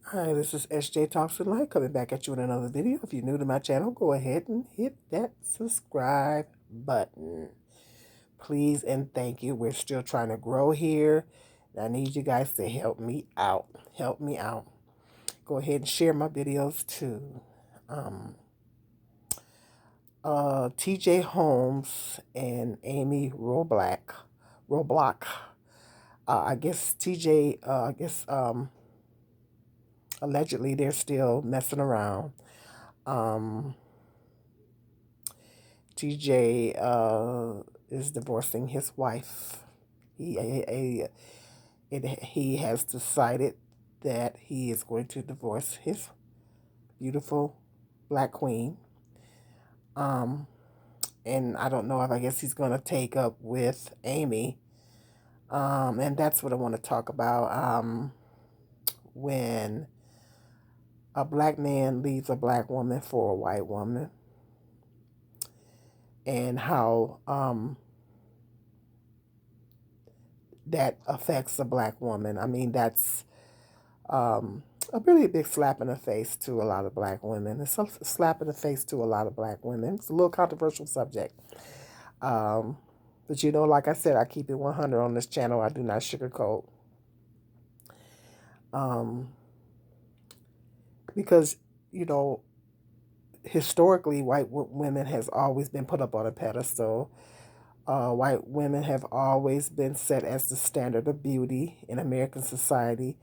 Hi, this is SJ Talks with Light coming back at you with another video. If you're new to my channel, go ahead and hit that subscribe button. Please and thank you. We're still trying to grow here. I need you guys to help me out. Help me out. Go ahead and share my videos to TJ Holmes and Amy Roblox. I guess TJ, allegedly they're still messing around. Um, TJ is divorcing his wife. He has decided that he is going to divorce his beautiful black queen. Um, and I don't know if I guess he's going to take up with Amy. And that's what I want to talk about. When a black man leaves a black woman for a white woman, and how that affects a black woman. I mean, that's a really big slap in the face to a lot of black women. It's a slap in the face to a lot of black women. It's a little controversial subject. Um, but like I said, I keep it 100 on this channel. I do not sugarcoat. Um, because, you know, historically, white women has always been put up on a pedestal. White women have always been set as the standard of beauty in American society,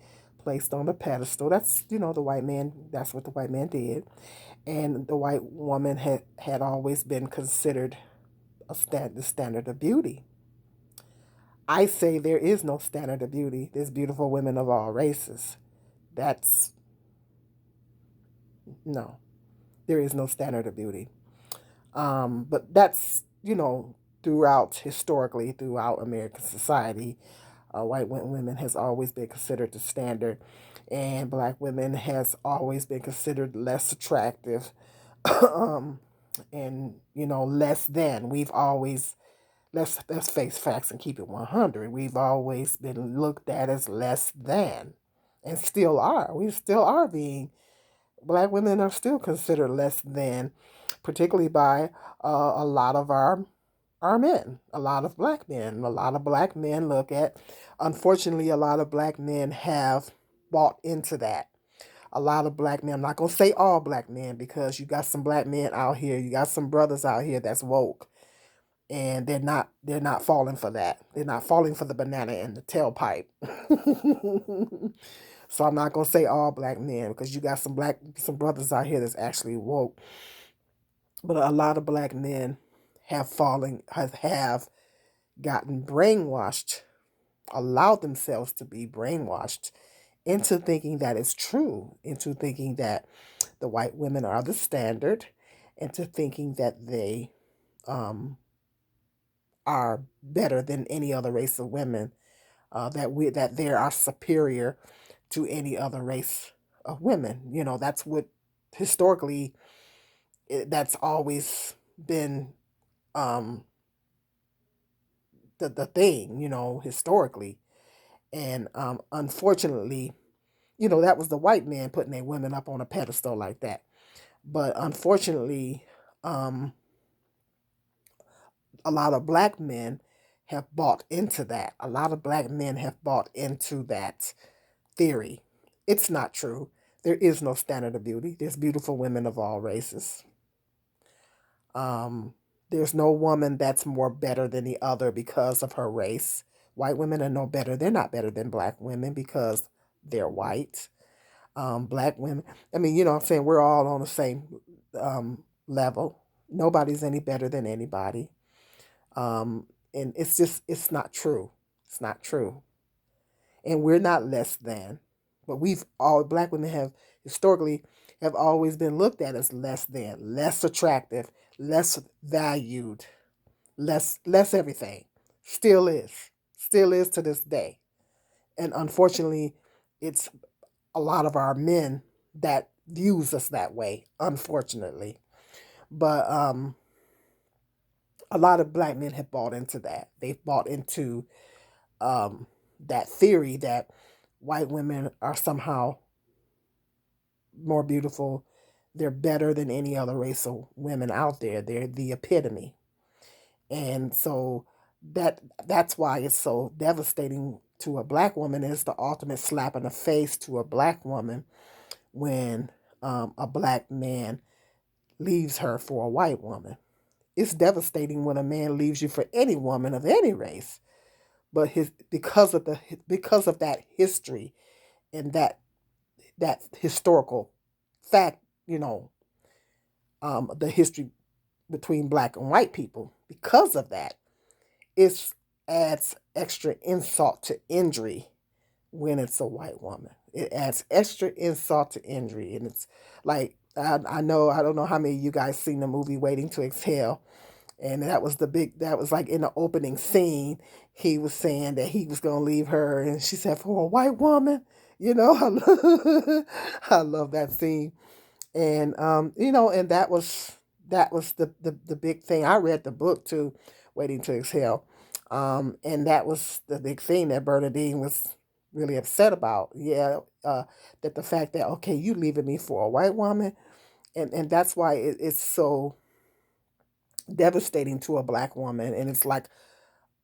placed on the pedestal. That's, the white man, that's what the white man did. And the white woman had always been considered the standard of beauty. I say there is no standard of beauty. There's beautiful women of all races. That's, no, there is no standard of beauty. But that's, throughout, historically, throughout American society, white women has always been considered the standard, and black women has always been considered less attractive, um, and less than. We've always let's face facts and keep it 100. We've always been looked at as less than, and still are. We still are being. Black women are still considered less than, particularly by a lot of our men, a lot of black men. A lot of black men look at, unfortunately, a lot of black men have bought into that. A lot of black men, I'm not going to say all black men because you got some black men out here, you got some brothers out here that's woke, and they're not falling for that. They're not falling for the banana in the tailpipe. So I'm not going to say all black men because you got some brothers out here that's actually woke. But a lot of black men have gotten brainwashed, allowed themselves to be brainwashed into thinking that it's true, into thinking that the white women are the standard, into thinking that they um, are better than any other race of women, that they are superior to any other race of women. That's what historically that's always been um, the thing, historically. And unfortunately, that was the white man putting their women up on a pedestal like that. But unfortunately, um, a lot of black men have bought into that. A lot of black men have bought into that theory. It's not true. There is no standard of beauty. There's beautiful women of all races. Um, there's no woman that's more better than the other because of her race. White women are no better. They're not better than black women because they're white. Black women, I mean, what I'm saying, we're all on the same level. Nobody's any better than anybody. And it's not true. It's not true. And we're not less than. But all black women historically have always been looked at as less than, less attractive, less valued, less everything. Still is. Still is to this day. And unfortunately, it's a lot of our men that views us that way, unfortunately. But a lot of black men have bought into that. They've bought into um, that theory that white women are somehow more beautiful. They're better than any other race of women out there. They're the epitome. And so that that's why it's so devastating to a black woman. Is the ultimate slap in the face to a black woman when a black man leaves her for a white woman. It's devastating when a man leaves you for any woman of any race. But his because of that history and that historical fact, the history between black and white people. Because of that, it adds extra insult to injury when it's a white woman. It adds extra insult to injury, and it's like I know I don't know how many of you guys seen the movie Waiting to Exhale, and that was like in the opening scene. He was saying that he was gonna leave her, and she said for a white woman. I love that scene, and and that was the big thing. I read the book too, Waiting to Exhale, and that was the big thing that Bernadine was really upset about. Yeah, that the fact that okay, you leaving me for a white woman, and that's why it's so devastating to a black woman, and it's like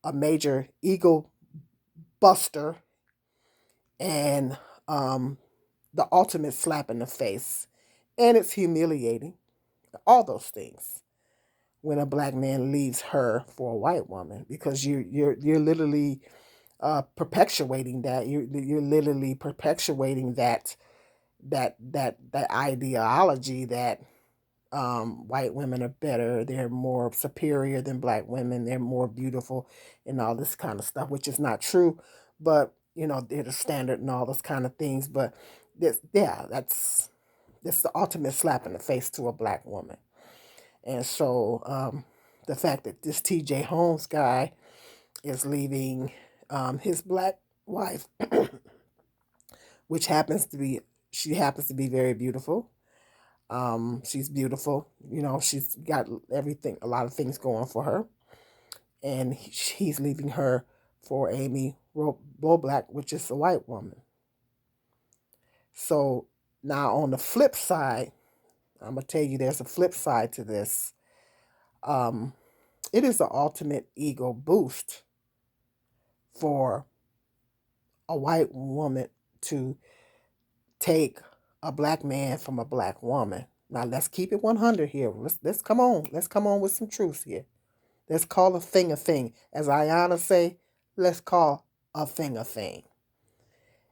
a major ego buster and the ultimate slap in the face, and it's humiliating. All those things when a black man leaves her for a white woman because you're literally perpetuating that you're literally perpetuating that ideology that white women are better, they're more superior than black women, they're more beautiful, and all this kind of stuff, which is not true. But they're the standard and all those kind of things. But that's the ultimate slap in the face to a black woman. And so the fact that this T.J. Holmes guy is leaving his black wife, which she happens to be very beautiful. She's beautiful. She's got everything, a lot of things going for her. And he's leaving her for Amy Black, which is a white woman. So now on the flip side, I'm going to tell you there's a flip side to this. Um, it is the ultimate ego boost for a white woman to take a black man from a black woman. Now let's keep it 100 here. Let's come on. Let's come on with some truth here. Let's call a thing a thing. As Ayana say, let's call a thing a thing.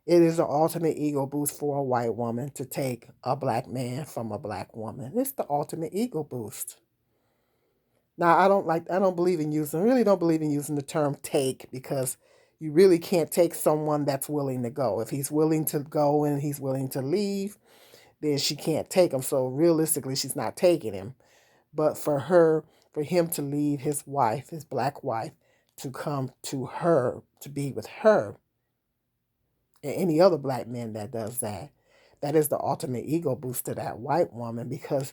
It is the ultimate ego boost for a white woman to take a black man from a black woman. It's the ultimate ego boost. Now I don't believe in using really don't believe in using the term take because you really can't take someone that's willing to go. If he's willing to go and he's willing to leave, then she can't take him. So realistically, she's not taking him. But for him to leave his wife, his black wife, to come to her, to be with her, and any other black man that does that, that is the ultimate ego boost to that white woman because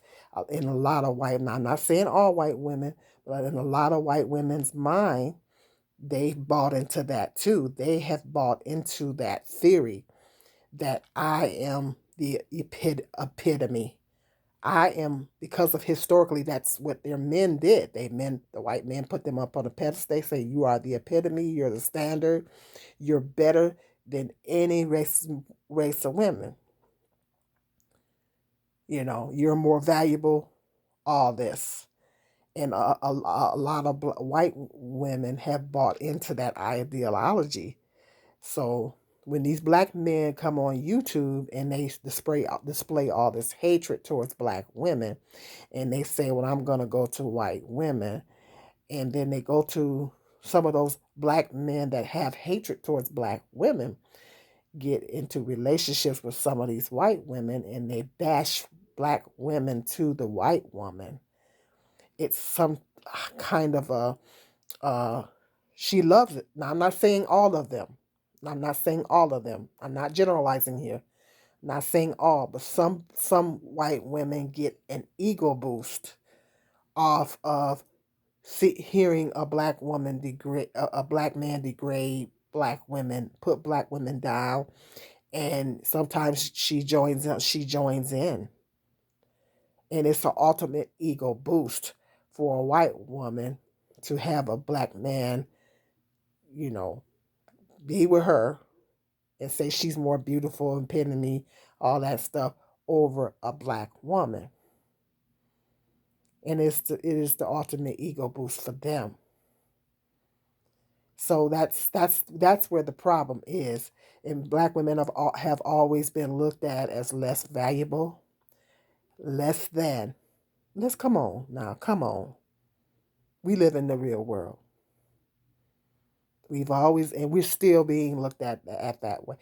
in a lot of white, now I'm not saying all white women, but in a lot of white women's mind, they've bought into that too. They have bought into that theory that I am the epitome. I am, because of historically, that's what their men did. The white men put them up on a pedestal. They say, you are the epitome, you're the standard, you're better than any race of women. You're more valuable, all this. And a lot of white women have bought into that ideology. So when these black men come on YouTube and they display all this hatred towards black women, and they say, "Well, I'm gonna go to white women," and then they go to some of those black men that have hatred towards black women, get into relationships with some of these white women, and they bash black women to the white woman. It's some kind of a uh, she loves it. Now, I'm not saying all of them. I'm not saying all of them. I'm not generalizing here. I'm not saying all, but some white women get an ego boost off of hearing a black woman degrade a black man degrade black women, put black women down, And sometimes she joins in. And it's an ultimate ego boost for a white woman to have a black man, you know, be with her and say she's more beautiful and epitome, all that stuff, over a black woman. And it is the ultimate ego boost for them. So that's where the problem is. And black women have always been looked at as less valuable, less than. Let's come on now, come on. We live in the real world. We've always, and we're still being looked at that way.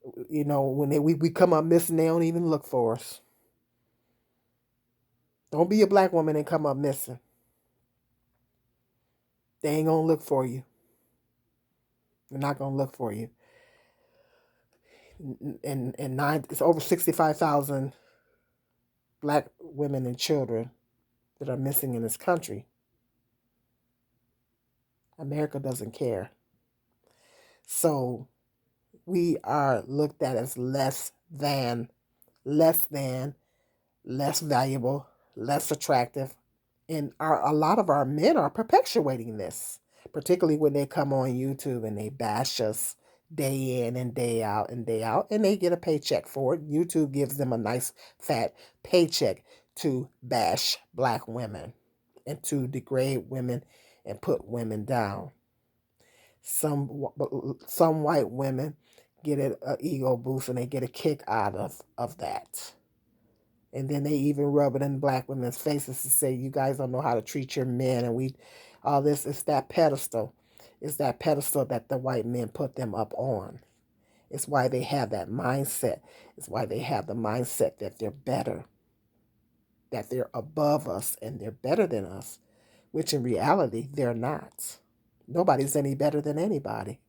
When we come up missing, they don't even look for us. Don't be a black woman and come up missing. They ain't gonna look for you. They're not gonna look for you. And it's over 65,000 black women and children that are missing in this country. America doesn't care. So we are looked at as less than, less valuable, less attractive. And a lot of our men are perpetuating this, particularly when they come on YouTube and they bash us day in and day out and day out, and they get a paycheck for it. YouTube gives them a nice fat paycheck to bash black women and to degrade women and put women down. Some white women get an ego boost and they get a kick out of that. And then they even rub it in black women's faces to say, you guys don't know how to treat your men. And all this, it's that pedestal. It's that pedestal that the white men put them up on. It's why they have that mindset. It's why they have the mindset that they're better, that they're above us and they're better than us, which in reality, they're not. Nobody's any better than anybody.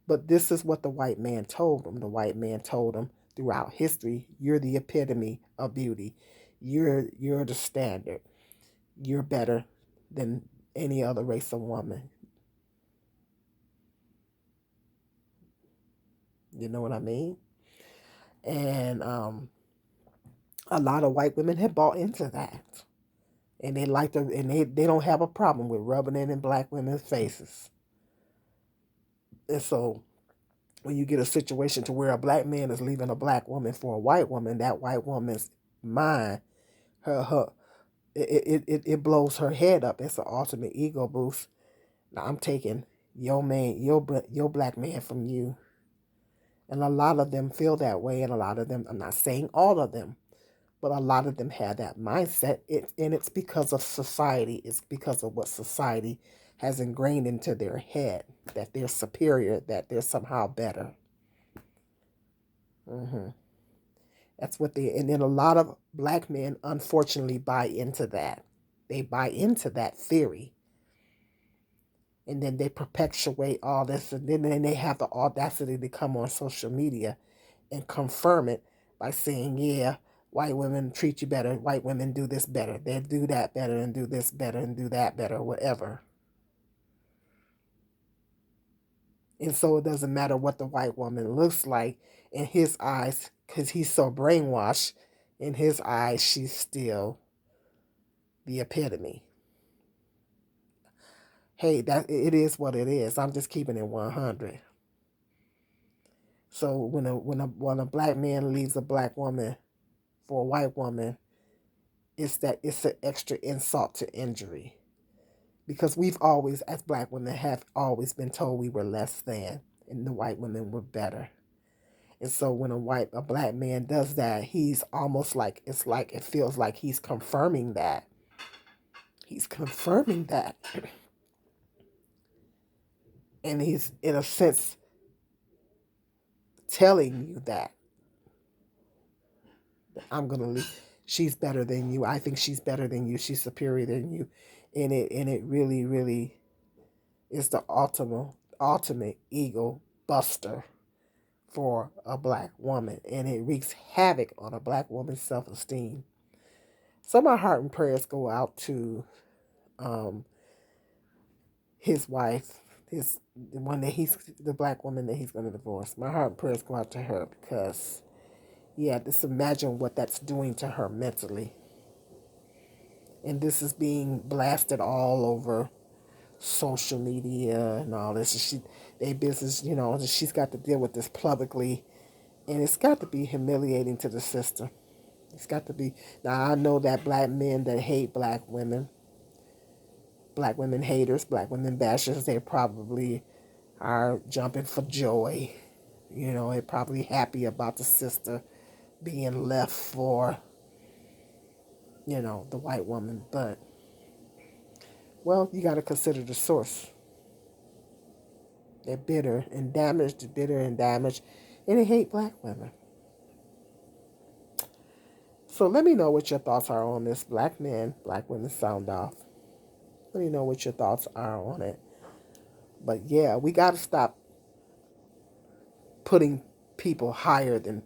But this is what the white man told them. The white man told them throughout history, you're the epitome of beauty. You're the standard. You're better than any other race of woman. You know what I mean? And a lot of white women have bought into that. And they like to, and they don't have a problem with rubbing it in black women's faces. And so when you get a situation to where a black man is leaving a black woman for a white woman, that white woman's mind, her it blows her head up. It's an ultimate ego boost. Now I'm taking your man, your black man from you, and a lot of them feel that way, and a lot of them. I'm not saying all of them, but a lot of them have that mindset. And it's because of society. It's because of what society has ingrained into their head that they're superior, that they're somehow better. hmm That's what and then a lot of black men unfortunately buy into that. They buy into that theory. And then they perpetuate all this. And then they have the audacity to come on social media and confirm it by saying, yeah, white women treat you better. White women do this better. They do that better and do this better and do that better, whatever. And so it doesn't matter what the white woman looks like in his eyes, because he's so brainwashed. In his eyes, she's still the epitome. Hey, that it is what it is. I'm just keeping it 100. So when a black man leaves a black woman for a white woman, it's an extra insult to injury, because we've always, as black women, have always been told we were less than and the white women were better. And so when a black man does that, he's almost like, it feels like he's confirming that. He's confirming that. And he's in a sense telling you that I'm gonna leave. She's better than you. I think she's better than you. She's superior than you. And it really, really is the ultimate ego buster for a black woman. And it wreaks havoc on a black woman's self esteem. So my heart and prayers go out to um, his wife, his the one that he's the black woman that he's going to divorce. My heart and prayers go out to her because yeah, just imagine what that's doing to her mentally. And this is being blasted all over social media and all this. They business, she's got to deal with this publicly, and it's got to be humiliating to the sister. It's got to be. Now I know that black men that hate black women haters, black women bashers, they probably are jumping for joy. They're probably happy about the sister being left for, the white woman. But, well, you got to consider the source. They're bitter and damaged, and they hate black women. So let me know what your thoughts are on this black men, black women sound off. Let me know what your thoughts are on it. But yeah, we got to stop putting people higher than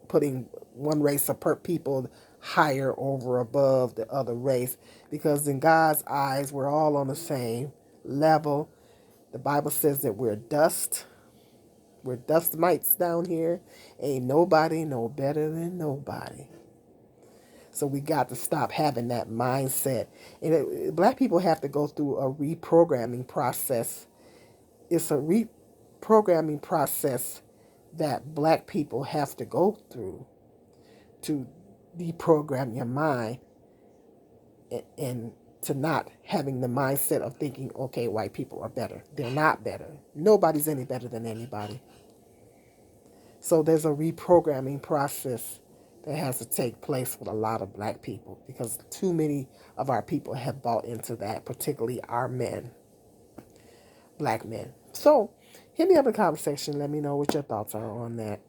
putting one race of people higher over above the other race, because in God's eyes we're all on the same level. The Bible says that we're dust. We're dust mites down here. Ain't nobody no better than nobody. So we got to stop having that mindset. And black people have to go through a reprogramming process. It's a reprogramming process that black people have to go through to deprogram your mind and to not having the mindset of thinking, okay, white people are better. They're not better. Nobody's any better than anybody. So there's a reprogramming process that has to take place with a lot of black people because too many of our people have bought into that, particularly our men, black men. So hit me up in the comment section. Let me know what your thoughts are on that.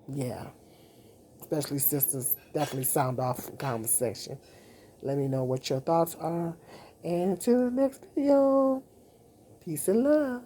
Yeah, especially sisters, definitely sound off in the comment section. Let me know what your thoughts are. And until the next video, peace and love.